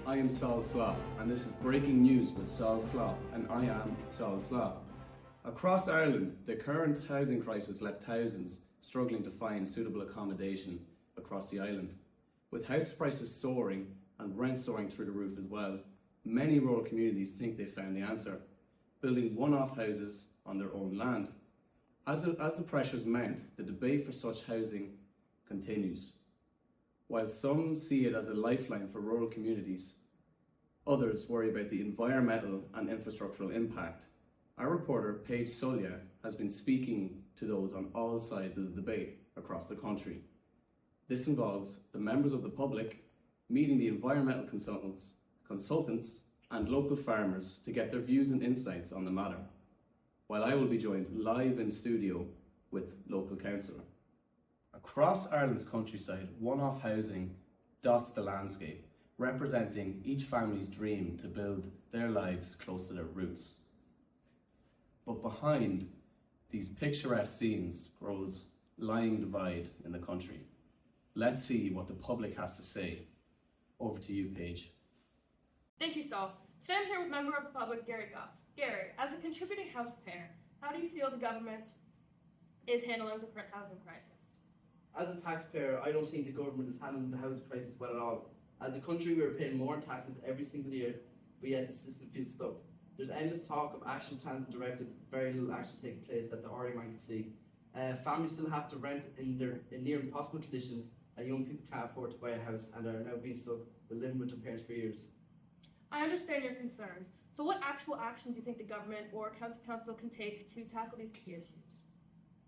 I am Sol Slop, and this is Breaking News with Sol Slop, and I am Sol Slop. Across Ireland, the current housing crisis left thousands struggling to find suitable accommodation across the island. With house prices soaring and rent soaring through the roof as well, many rural communities think they've found the answer, building one-off houses on their own land. As the pressures mount, the debate for such housing continues. While some see it as a lifeline for rural communities, others worry about the environmental and infrastructural impact. Our reporter, Paige Sulja, has been speaking to those on all sides of the debate across the country. This involves the members of the public meeting the environmental consultants and local farmers to get their views and insights on the matter, while I will be joined live in studio with local councillor. Across Ireland's countryside, one-off housing dots the landscape, representing each family's dream to build their lives close to their roots. But behind these picturesque scenes grows lying divide in the country. Let's see what the public has to say. Over to you, Paige. Thank you, Sol. Today I'm here with member of the public, Gary Goff. Gary, as a contributing housepayer, how do you feel the government is handling the current housing crisis? As a taxpayer, I don't think the government is handling the housing crisis well at all. As a country, we are paying more taxes every single year, but yet the system feels stuck. There's endless talk of action plans and directives, very little action taking place that the RMI can see. Families still have to rent in near impossible conditions, and young people can't afford to buy a house and are now being stuck with living with their parents for years. I understand your concerns. So what actual action do you think the government or county council can take to tackle these key issues?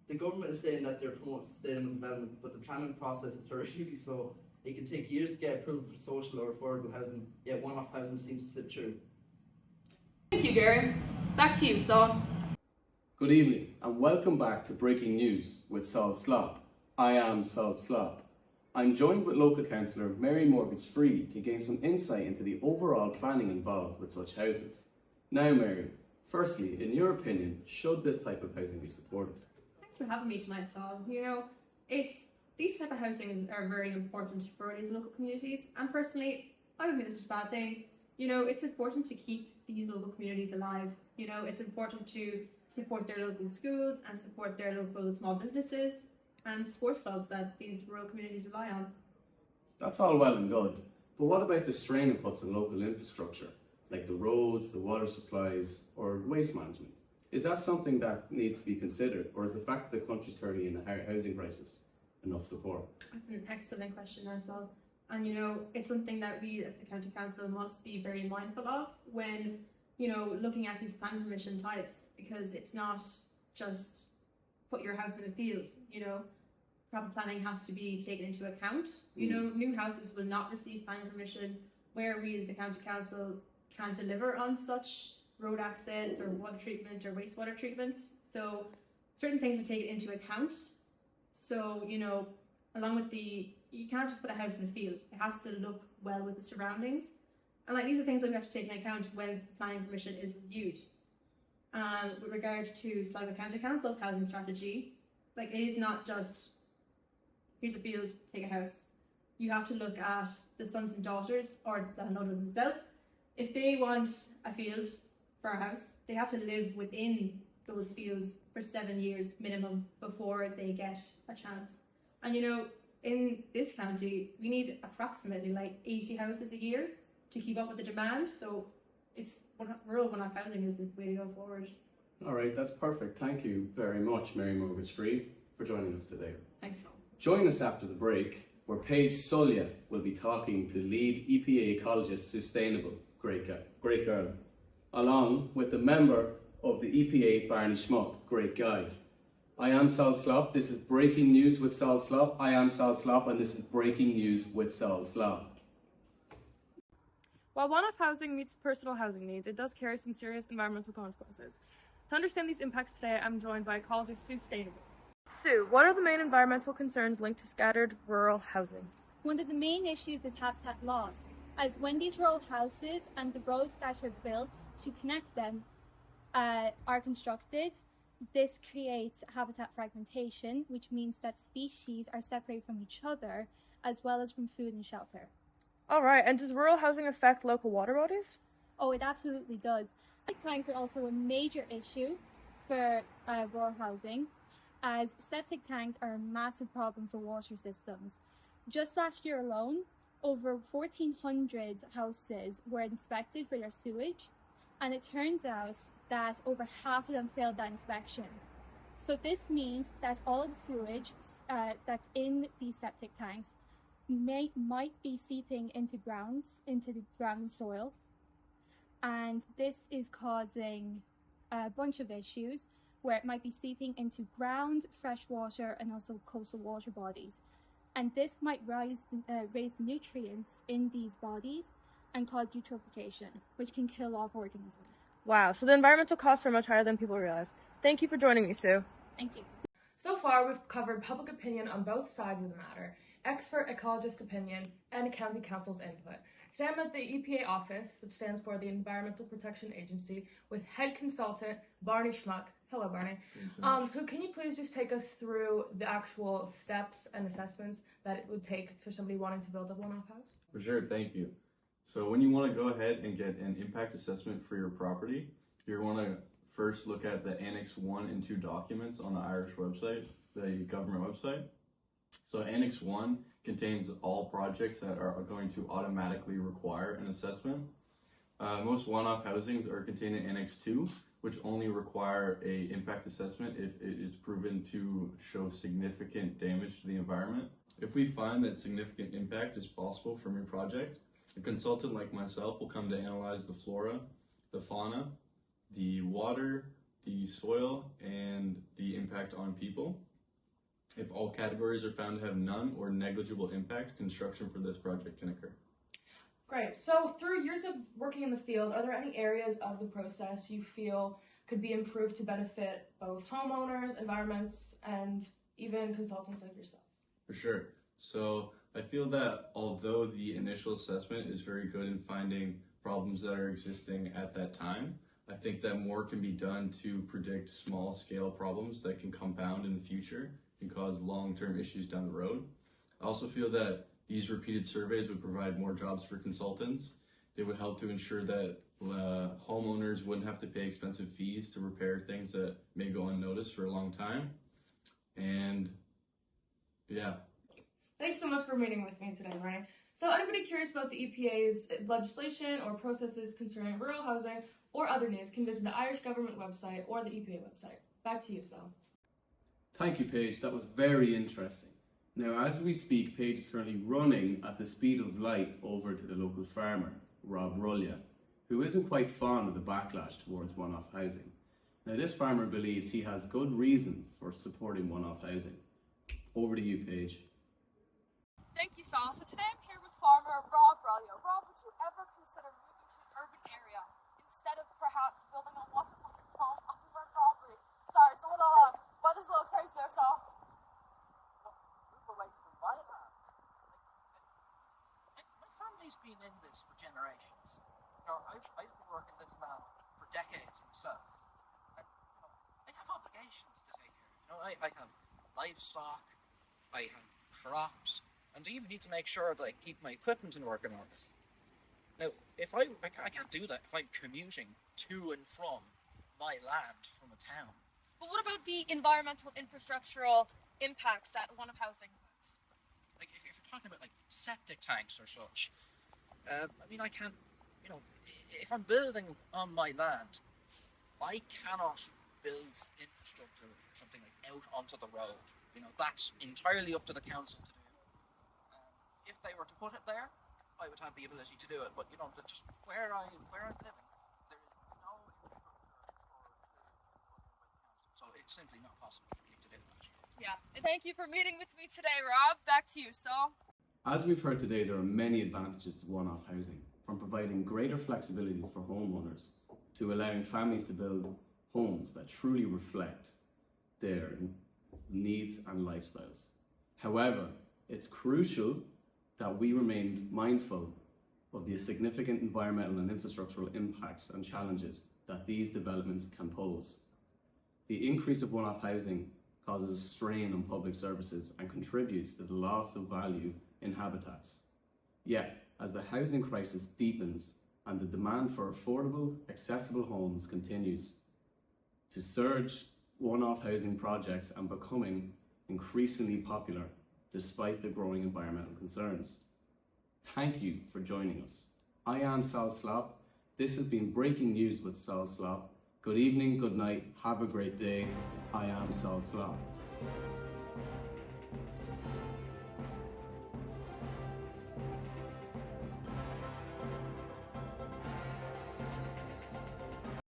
The government is saying that they're promoting sustainable development, but the planning process is horrifically slow. It can take years to get approval for social or affordable housing, yet one-off housing seems to slip through. Thank you, Gary. Back to you, Sol. Good evening, and welcome back to Breaking News with Sol Slop. I am Sol Slop. I'm joined with local councillor Mary Morgan-Freed to gain some insight into the overall planning involved with such houses. Now, Mary, firstly, in your opinion, should this type of housing be supported? Thanks for having me tonight, Sol. These type of housing are very important for these local communities, and personally, I don't think this is a bad thing. It's important to keep these local communities alive. It's important to support their local schools and support their local small businesses and sports clubs that these rural communities rely on. That's all well and good, but what about the strain it puts on local infrastructure, like the roads, the water supplies, or waste management? Is that something that needs to be considered, or is the fact that the country's currently in a housing crisis enough support? That's an excellent question, Sol. And it's something that we as the county council must be very mindful of when looking at these planning permission types, because it's not just put your house in a field. Proper planning has to be taken into account. New houses will not receive planning permission where we as the county council can't deliver on such road access or water treatment or wastewater treatment. So certain things are taken into account. So along with you can't just put a house in a field. It has to look well with the surroundings. And these are things that we have to take into account when planning permission is reviewed. With regard to Sligo County Council's housing strategy, it is not just, here's a field, take a house. You have to look at the sons and daughters, or the landowner themselves. If they want a field for a house, they have to live within those fields for 7 years minimum before they get a chance. And in this county, we need approximately 80 houses a year to keep up with the demand. So rural one-off housing is the way to go forward. All right, that's perfect. Thank you very much, Mary Morgan-Freed, for joining us today. Thanks. Join us after the break, where Paige Sulja will be talking to lead EPA ecologist Sustainable, great girl, along with the member of the EPA, Barney Schmuck, great guy. I am Sol Slop. This is Breaking News with Sol Slop. I am Sol Slop, and this is Breaking News with Sol Slop. While one-off housing meets personal housing needs, it does carry some serious environmental consequences. To understand these impacts today, I'm joined by ecologist Sue Sustainable. Sue, what are the main environmental concerns linked to scattered rural housing? One of the main issues is habitat loss, as when these rural houses and the roads that are built to connect them are constructed, this creates habitat fragmentation, which means that species are separated from each other, as well as from food and shelter. All right, and does rural housing affect local water bodies? Oh, it absolutely does. Septic tanks are also a major issue for rural housing, as septic tanks are a massive problem for water systems. Just last year alone, over 1,400 houses were inspected for their sewage, and it turns out that over half of them failed that inspection. So this means that all of the sewage that's in these septic tanks might be seeping into the ground soil, and this is causing a bunch of issues where it might be seeping into ground, fresh water, and also coastal water bodies. And this might raise the nutrients in these bodies and cause eutrophication, which can kill off organisms. Wow, so the environmental costs are much higher than people realize. Thank you for joining me, Sue. Thank you. So far, we've covered public opinion on both sides of the matter, expert ecologist opinion, and county council's input. Today I'm at the EPA office, which stands for the Environmental Protection Agency, with head consultant Barney Schmuck. Hello, Barney. So can you please just take us through the actual steps and assessments that it would take for somebody wanting to build a one-off house? For sure, thank you. So when you want to go ahead and get an impact assessment for your property, you want to first look at the Annex 1 and 2 documents on the Irish website, the government website. So Annex 1 contains all projects that are going to automatically require an assessment. Most one-off housings are contained in Annex 2, which only require a impact assessment if it is proven to show significant damage to the environment. If we find that significant impact is possible from your project, a consultant like myself will come to analyze the flora, the fauna, the water, the soil, and the impact on people. If all categories are found to have none or negligible impact, construction for this project can occur. Great. So through years of working in the field, are there any areas of the process you feel could be improved to benefit both homeowners, environments, and even consultants like yourself? For sure. So I feel that although the initial assessment is very good in finding problems that are existing at that time, I think that more can be done to predict small-scale problems that can compound in the future and cause long-term issues down the road. I also feel that these repeated surveys would provide more jobs for consultants. They would help to ensure that homeowners wouldn't have to pay expensive fees to repair things that may go unnoticed for a long time. And yeah. Thanks so much for meeting with me today, Ryan. So anybody curious about the EPA's legislation or processes concerning rural housing or other news can visit the Irish government website or the EPA website. Back to you, Sal. Thank you, Paige. That was very interesting. Now, as we speak, Paige is currently running at the speed of light over to the local farmer, Rob Rullia, who isn't quite fond of the backlash towards one-off housing. Now, this farmer believes he has good reason for supporting one-off housing. Over to you, Paige. Thank you, Sal. So today I'm here with farmer Rob Rullia. Rob, would you ever consider moving to an urban area instead of perhaps building a wonderful home on your property? Sorry, it's a little, weather's a little crazy there, Sal. Move away from my land. My family's been in this for generations. You know, I've been working this land for decades myself. And, you know, I have obligations to take care of. You know, I have livestock, I have crops, and I even need to make sure that I keep my equipment in working order. Now, if I can't do that if I'm commuting to and from my land from a town. But what about the environmental infrastructural impacts that one-off housing has? Like, if you're talking about, like, septic tanks or such, I mean, I can't, you know, if I'm building on my land, I cannot build infrastructure, something like out onto the road. You know, that's entirely up to the council to do. If they were to put it there, I would have the ability to do it. But, you know, just where I'm living, there is no infrastructure for so it's simply not possible for me to do that. Yeah. And thank you for meeting with me today, Rob. Back to you, Sal. As we've heard today, there are many advantages to one-off housing, from providing greater flexibility for homeowners to allowing families to build homes that truly reflect their needs and lifestyles. However, it's crucial that we remain mindful of the significant environmental and infrastructural impacts and challenges that these developments can pose. The increase of one-off housing causes strain on public services and contributes to the loss of value in habitats. Yet, as the housing crisis deepens and the demand for affordable, accessible homes continues to surge, one-off housing projects are becoming increasingly popular despite the growing environmental concerns. Thank you for joining us. I am Sal Slop. This has been Breaking News with Sal Slop. Good evening, good night, have a great day. I am Sal Slop.